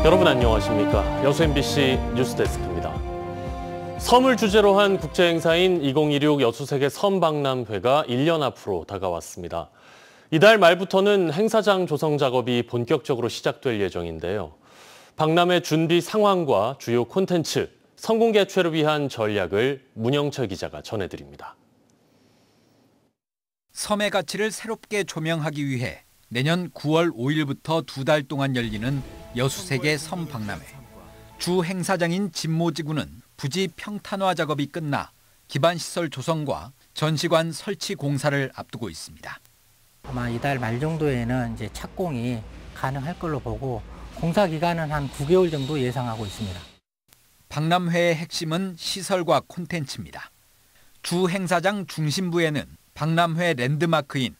여러분 안녕하십니까? 여수 MBC 뉴스데스크입니다. 섬을 주제로 한 국제행사인 2016 여수세계 섬박람회가 1년 앞으로 다가왔습니다. 이달 말부터는 행사장 조성 작업이 본격적으로 시작될 예정인데요. 박람회 준비 상황과 주요 콘텐츠, 성공 개최를 위한 전략을 문영철 기자가 전해드립니다. 섬의 가치를 새롭게 조명하기 위해 내년 9월 5일부터 2달 동안 열리는 여수세계 섬박람회. 주 행사장인 진모지구는 부지 평탄화 작업이 끝나 기반시설 조성과 전시관 설치 공사를 앞두고 있습니다. 아마 이달 말 정도에는 이제 착공이 가능할 걸로 보고 공사 기간은 한 9개월 정도 예상하고 있습니다. 박람회의 핵심은 시설과 콘텐츠입니다. 주 행사장 중심부에는 박람회 랜드마크인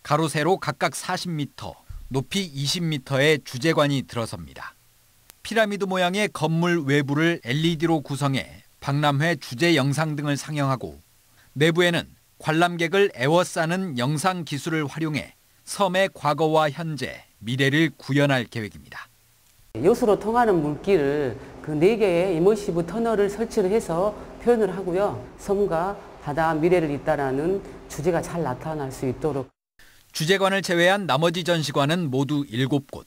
가로 세로 각각 40m, 높이 20m의 주제관이 들어섭니다. 피라미드 모양의 건물 외부를 LED로 구성해 박람회 주제 영상 등을 상영하고 내부에는 관람객을 에워싸는 영상 기술을 활용해 섬의 과거와 현재, 미래를 구현할 계획입니다. 여수로 통하는 물길을 그 4개의 이머시브 터널을 설치를 해서 표현을 하고요. 섬과 바다 미래를 잇따라는 주제가 잘 나타날 수 있도록. 주제관을 제외한 나머지 전시관은 모두 7곳.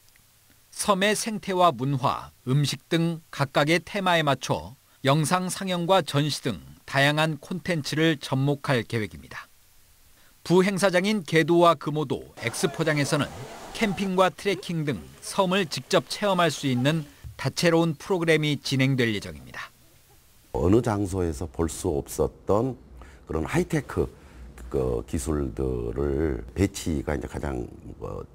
섬의 생태와 문화, 음식 등 각각의 테마에 맞춰 영상 상영과 전시 등 다양한 콘텐츠를 접목할 계획입니다. 부행사장인 계도와 금오도 엑스포장에서는 캠핑과 트레킹 등 섬을 직접 체험할 수 있는 다채로운 프로그램이 진행될 예정입니다. 어느 장소에서 볼 수 없었던 그런 하이테크 기술들을 배치가 이제 가장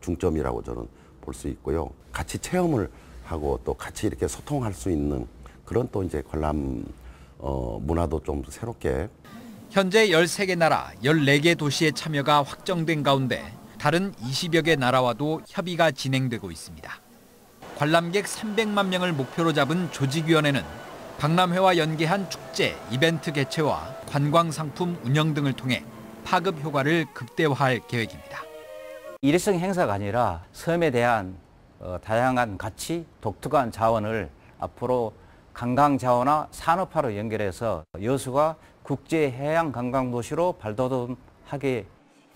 중점이라고 저는 볼 수 있고요. 같이 체험을 하고 또 같이 이렇게 소통할 수 있는 그런 또 이제 관람 문화도 좀 새롭게. 현재 13개 나라 14개 도시의 참여가 확정된 가운데 다른 20여 개 나라와도 협의가 진행되고 있습니다. 관람객 300만 명을 목표로 잡은 조직위원회는 박람회와 연계한 축제, 이벤트 개최와 관광상품 운영 등을 통해 파급 효과를 극대화할 계획입니다. 일회성 행사가 아니라 섬에 대한 다양한 가치, 독특한 자원을 앞으로 관광 자원화 산업화로 연결해서 여수가 국제 해양 관광 도시로 발돋움하게.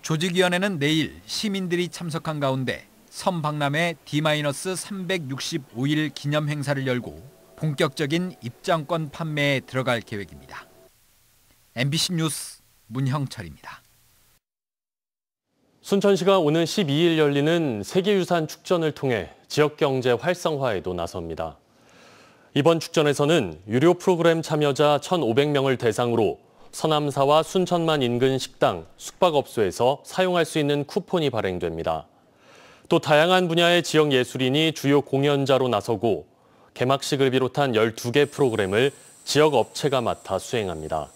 조직위원회는 내일 시민들이 참석한 가운데 섬 박람회 D-365일 기념 행사를 열고 본격적인 입장권 판매에 들어갈 계획입니다. MBC 뉴스 문형철입니다. 순천시가 오는 12일 열리는 세계유산 축전을 통해 지역경제 활성화에도 나섭니다. 이번 축전에서는 유료 프로그램 참여자 1,500명을 대상으로 서남사와 순천만 인근 식당, 숙박업소에서 사용할 수 있는 쿠폰이 발행됩니다. 또 다양한 분야의 지역 예술인이 주요 공연자로 나서고 개막식을 비롯한 12개 프로그램을 지역 업체가 맡아 수행합니다.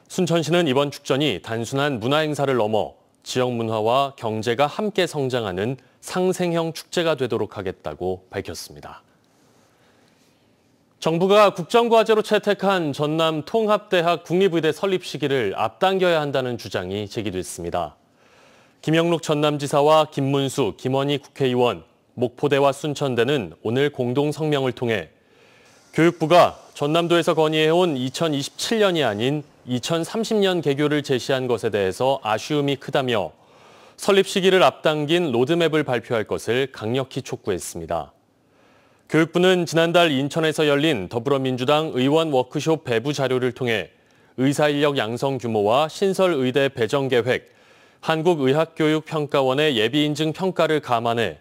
순천시는 이번 축전이 단순한 문화행사를 넘어 지역 문화와 경제가 함께 성장하는 상생형 축제가 되도록 하겠다고 밝혔습니다. 정부가 국정과제로 채택한 전남 통합대학 국립의대 설립 시기를 앞당겨야 한다는 주장이 제기됐습니다. 김영록 전남지사와 김문수, 김원희 국회의원, 목포대와 순천대는 오늘 공동 성명을 통해 교육부가 전남도에서 건의해온 2027년이 아닌 2030년 개교를 제시한 것에 대해서 아쉬움이 크다며 설립 시기를 앞당긴 로드맵을 발표할 것을 강력히 촉구했습니다. 교육부는 지난달 인천에서 열린 더불어민주당 의원 워크숍 배부 자료를 통해 의사인력 양성 규모와 신설 의대 배정 계획, 한국의학교육평가원의 예비인증 평가를 감안해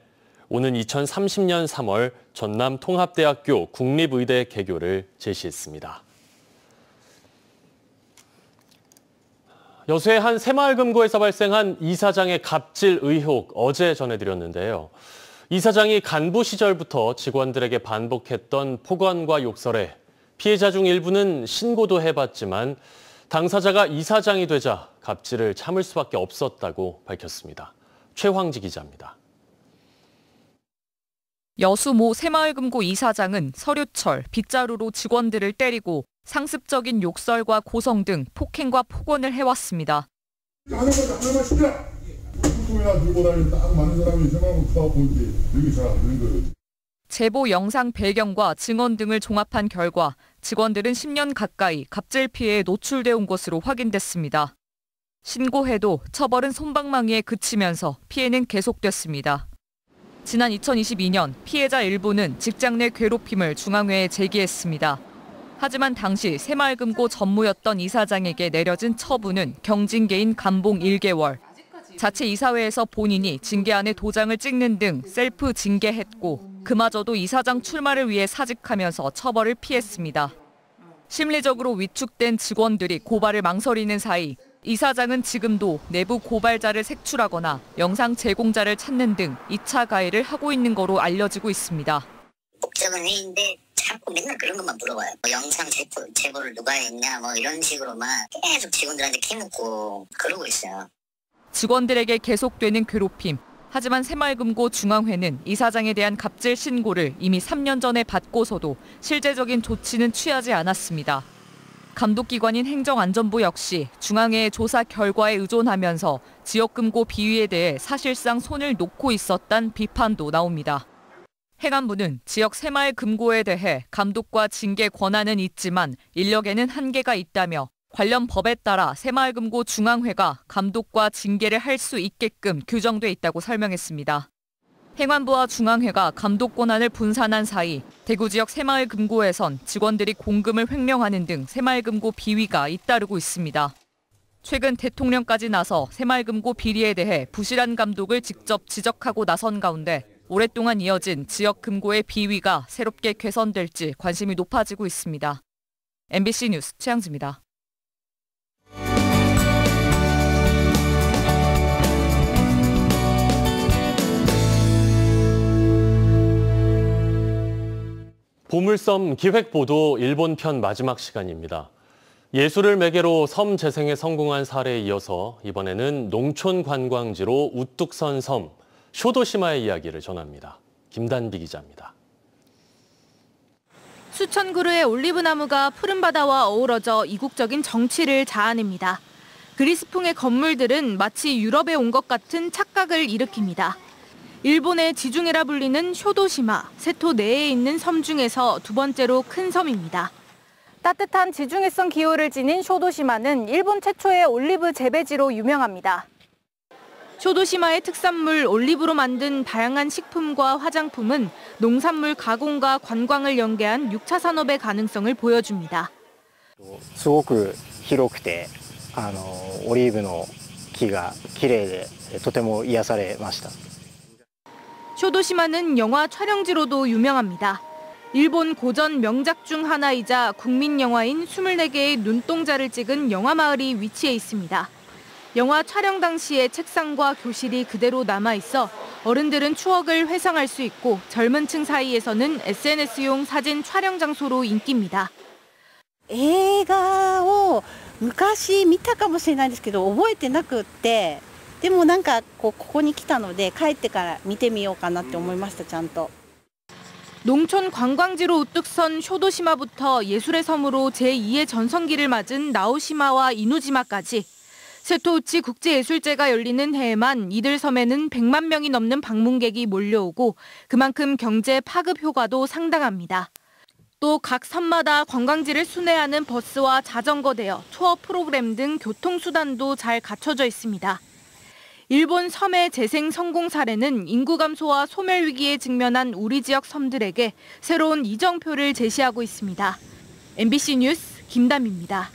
오는 2030년 3월 전남 통합대학교 국립의대 개교를 제시했습니다. 여수의 한 새마을금고에서 발생한 이사장의 갑질 의혹 어제 전해드렸는데요. 이사장이 간부 시절부터 직원들에게 반복했던 폭언과 욕설에 피해자 중 일부는 신고도 해봤지만 당사자가 이사장이 되자 갑질을 참을 수밖에 없었다고 밝혔습니다. 최황지 기자입니다. 여수 모 새마을금고 이사장은 서류철, 빗자루로 직원들을 때리고 상습적인 욕설과 고성 등 폭행과 폭언을 해왔습니다. 하나만 시켜! 뚜껑이나 들고 다니는 딱 맞는 사람이 새마을금고 보이지 여기 잘 안 되는 거예요. 제보 영상 배경과 증언 등을 종합한 결과 직원들은 10년 가까이 갑질 피해에 노출돼 온 것으로 확인됐습니다. 신고해도 처벌은 솜방망이에 그치면서 피해는 계속됐습니다. 지난 2022년 피해자 일부는 직장 내 괴롭힘을 중앙회에 제기했습니다. 하지만 당시 새마을금고 전무였던 이사장에게 내려진 처분은 경징계인 감봉 1개월. 자체 이사회에서 본인이 징계안에 도장을 찍는 등 셀프 징계했고 그마저도 이사장 출마를 위해 사직하면서 처벌을 피했습니다. 심리적으로 위축된 직원들이 고발을 망설이는 사이 이사장은 지금도 내부 고발자를 색출하거나 영상 제공자를 찾는 등 2차 가해를 하고 있는 거로 알려지고 있습니다. 복잡한 회의인데 자꾸 맨날 그런 것만 물어봐요. 영상 제보를 누가 했냐 이런 식으로만 계속 직원들한테 캐묻고 그러고 있어요. 직원들에게 계속되는 괴롭힘. 하지만 새마을금고 중앙회는 이사장에 대한 갑질 신고를 이미 3년 전에 받고서도 실제적인 조치는 취하지 않았습니다. 감독기관인 행정안전부 역시 중앙회의 조사 결과에 의존하면서 지역금고 비위에 대해 사실상 손을 놓고 있었다는 비판도 나옵니다. 행안부는 지역 새마을금고에 대해 감독과 징계 권한은 있지만 인력에는 한계가 있다며 관련 법에 따라 새마을금고 중앙회가 감독과 징계를 할 수 있게끔 규정돼 있다고 설명했습니다. 행안부와 중앙회가 감독 권한을 분산한 사이 대구 지역 새마을금고에선 직원들이 공금을 횡령하는 등 새마을금고 비위가 잇따르고 있습니다. 최근 대통령까지 나서 새마을금고 비리에 대해 부실한 감독을 직접 지적하고 나선 가운데 오랫동안 이어진 지역 금고의 비위가 새롭게 개선될지 관심이 높아지고 있습니다. MBC 뉴스 최양지입니다. 보물섬 기획보도 일본 편 마지막 시간입니다. 예술을 매개로 섬 재생에 성공한 사례에 이어서 이번에는 농촌 관광지로 우뚝 선 섬 쇼도시마의 이야기를 전합니다. 김단비 기자입니다. 수천 그루의 올리브 나무가 푸른 바다와 어우러져 이국적인 정취를 자아냅니다. 그리스풍의 건물들은 마치 유럽에 온 것 같은 착각을 일으킵니다. 일본의 지중해라 불리는 쇼도시마, 세토 내에 있는 섬 중에서 두 번째로 큰 섬입니다. 따뜻한 지중해성 기후를 지닌 쇼도시마는 일본 최초의 올리브 재배지로 유명합니다. 쇼도시마의 특산물 올리브로 만든 다양한 식품과 화장품은 농산물 가공과 관광을 연계한 6차 산업의 가능성을 보여줍니다. すごく広くてオリーブの木が綺麗でとても癒されました. 쇼도시마는 영화 촬영지로도 유명합니다. 일본 고전 명작 중 하나이자 국민 영화인 24개의 눈동자를 찍은 영화마을이 위치해 있습니다. 영화 촬영 당시의 책상과 교실이 그대로 남아있어 어른들은 추억을 회상할 수 있고 젊은 층 사이에서는 SNS용 사진 촬영 장소로 인기입니다. 映画を昔見たかもしれないんですけど覚えてなくって でもなんかここに来たので帰ってから見てみようかなって思いましたちゃんと. 농촌 관광지로 우뚝 선 쇼도시마부터 예술의 섬으로 제2의 전성기를 맞은 나오시마와 이누지마까지 세토우치 국제예술제가 열리는 해에만 이들 섬에는 100만 명이 넘는 방문객이 몰려오고 그만큼 경제 파급 효과도 상당합니다. 또 각 섬마다 관광지를 순회하는 버스와 자전거 대여, 투어 프로그램 등 교통수단도 잘 갖춰져 있습니다. 일본 섬의 재생 성공 사례는 인구 감소와 소멸 위기에 직면한 우리 지역 섬들에게 새로운 이정표를 제시하고 있습니다. MBC 뉴스 김담입니다.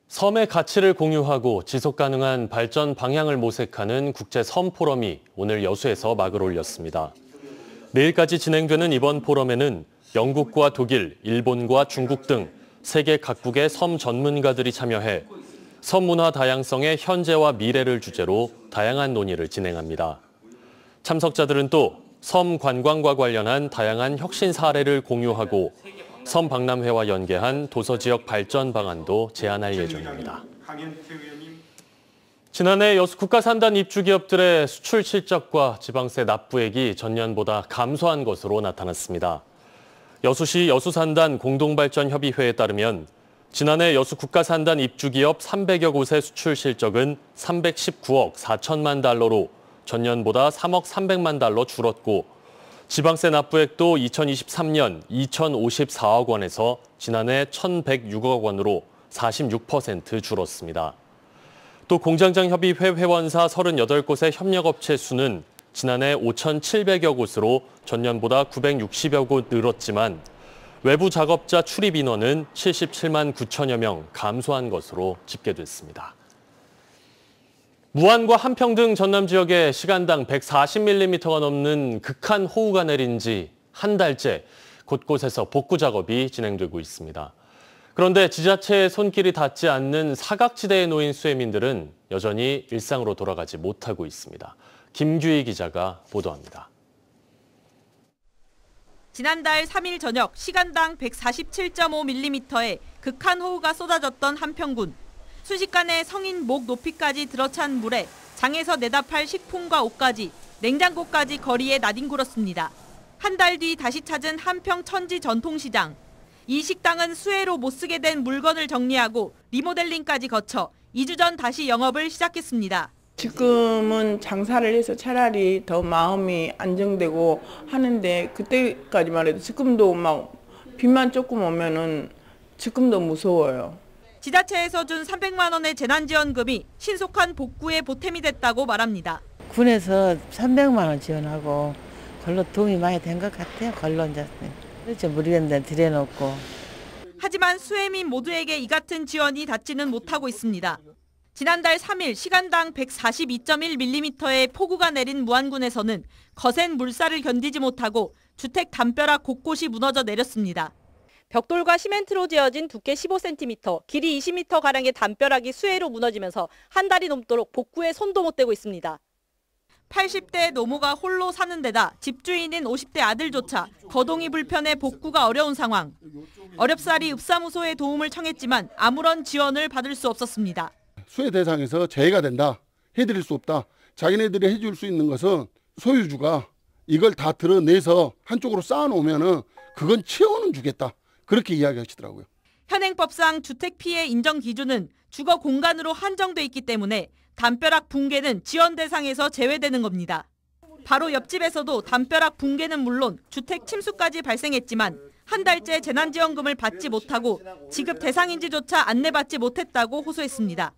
섬의 가치를 공유하고 지속 가능한 발전 방향을 모색하는 국제 섬 포럼이 오늘 여수에서 막을 올렸습니다. 내일까지 진행되는 이번 포럼에는 영국과 독일, 일본과 중국 등 세계 각국의 섬 전문가들이 참여해 섬 문화 다양성의 현재와 미래를 주제로 다양한 논의를 진행합니다. 참석자들은 또 섬 관광과 관련한 다양한 혁신 사례를 공유하고 섬 박람회와 연계한 도서 지역 발전 방안도 제안할 예정입니다. 지난해 여수 국가산단 입주기업들의 수출 실적과 지방세 납부액이 전년보다 감소한 것으로 나타났습니다. 여수시 여수산단 공동발전협의회에 따르면 지난해 여수 국가산단 입주기업 300여 곳의 수출 실적은 319억 4천만 달러로 전년보다 3억 300만 달러 줄었고 지방세 납부액도 2023년 2,054억 원에서 지난해 1,106억 원으로 46% 줄었습니다. 또 공장장 협의회 회원사 38곳의 협력업체 수는 지난해 5,700여 곳으로 전년보다 960여 곳 늘었지만 외부 작업자 출입 인원은 77만 9천여 명 감소한 것으로 집계됐습니다. 무안과 한평 등 전남 지역에 시간당 140mm가 넘는 극한 호우가 내린 지 한 달째 곳곳에서 복구 작업이 진행되고 있습니다. 그런데 지자체의 손길이 닿지 않는 사각지대에 놓인 수해민들은 여전히 일상으로 돌아가지 못하고 있습니다. 김규희 기자가 보도합니다. 지난달 3일 저녁 시간당 147.5mm의 극한 호우가 쏟아졌던 한평군. 순식간에 성인 목 높이까지 들어찬 물에 장에서 내다 팔 식품과 옷까지, 냉장고까지 거리에 나뒹굴었습니다. 한 달 뒤 다시 찾은 한평 천지 전통시장. 이 식당은 수해로 못 쓰게 된 물건을 정리하고 리모델링까지 거쳐 2주 전 다시 영업을 시작했습니다. 지금은 장사를 해서 차라리 더 마음이 안정되고 하는데 그때까지만 해도 지금도 막 비만 조금 오면은 지금도 무서워요. 지자체에서 준 300만 원의 재난지원금이 신속한 복구에 보탬이 됐다고 말합니다. 군에서 300만 원 지원하고 걸로 도움이 많이 된 것 같아요. 걸로 이제 그렇죠. 무리한데 들여놓고. 하지만 수해민 모두에게 이 같은 지원이 닿지는 못하고 있습니다. 지난달 3일 시간당 142.1mm의 폭우가 내린 무안군에서는 거센 물살을 견디지 못하고 주택 담벼락 곳곳이 무너져 내렸습니다. 벽돌과 시멘트로 지어진 두께 15cm, 길이 20m가량의 담벼락이 수해로 무너지면서 한 달이 넘도록 복구에 손도 못 대고 있습니다. 80대 노모가 홀로 사는 데다 집주인인 50대 아들조차 거동이 불편해 복구가 어려운 상황. 어렵사리 읍사무소에 도움을 청했지만 아무런 지원을 받을 수 없었습니다. 수해 대상에서 제외가 된다. 해드릴 수 없다. 자기네들이 해줄 수 있는 것은 소유주가 이걸 다 드러내서 한쪽으로 쌓아놓으면은 그건 채워는 주겠다. 그렇게 이야기하시더라고요. 현행법상 주택 피해 인정 기준은 주거 공간으로 한정돼 있기 때문에 담벼락 붕괴는 지원 대상에서 제외되는 겁니다. 바로 옆집에서도 담벼락 붕괴는 물론 주택 침수까지 발생했지만 한 달째 재난지원금을 받지 못하고 지급 대상인지조차 안내받지 못했다고 호소했습니다.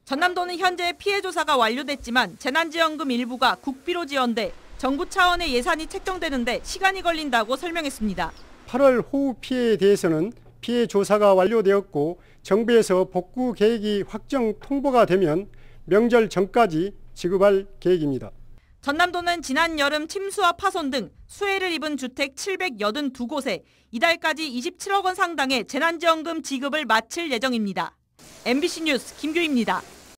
전남도는 현재 피해 조사가 완료됐지만 재난지원금 일부가 국비로 지원돼 정부 차원의 예산이 책정되는데 시간이 걸린다고 설명했습니다. 8월 호우 피해에 대해서는 피해 조사가 완료되었고 정부에서 복구 계획이 확정 통보가 되면 명절 전까지 지급할 계획입니다. 전남도는 지난 여름 침수와 파손 등 수해를 입은 주택 782곳에 이달까지 27억 원 상당의 재난지원금 지급을 마칠 예정입니다. MBC 뉴스 김규희입니다.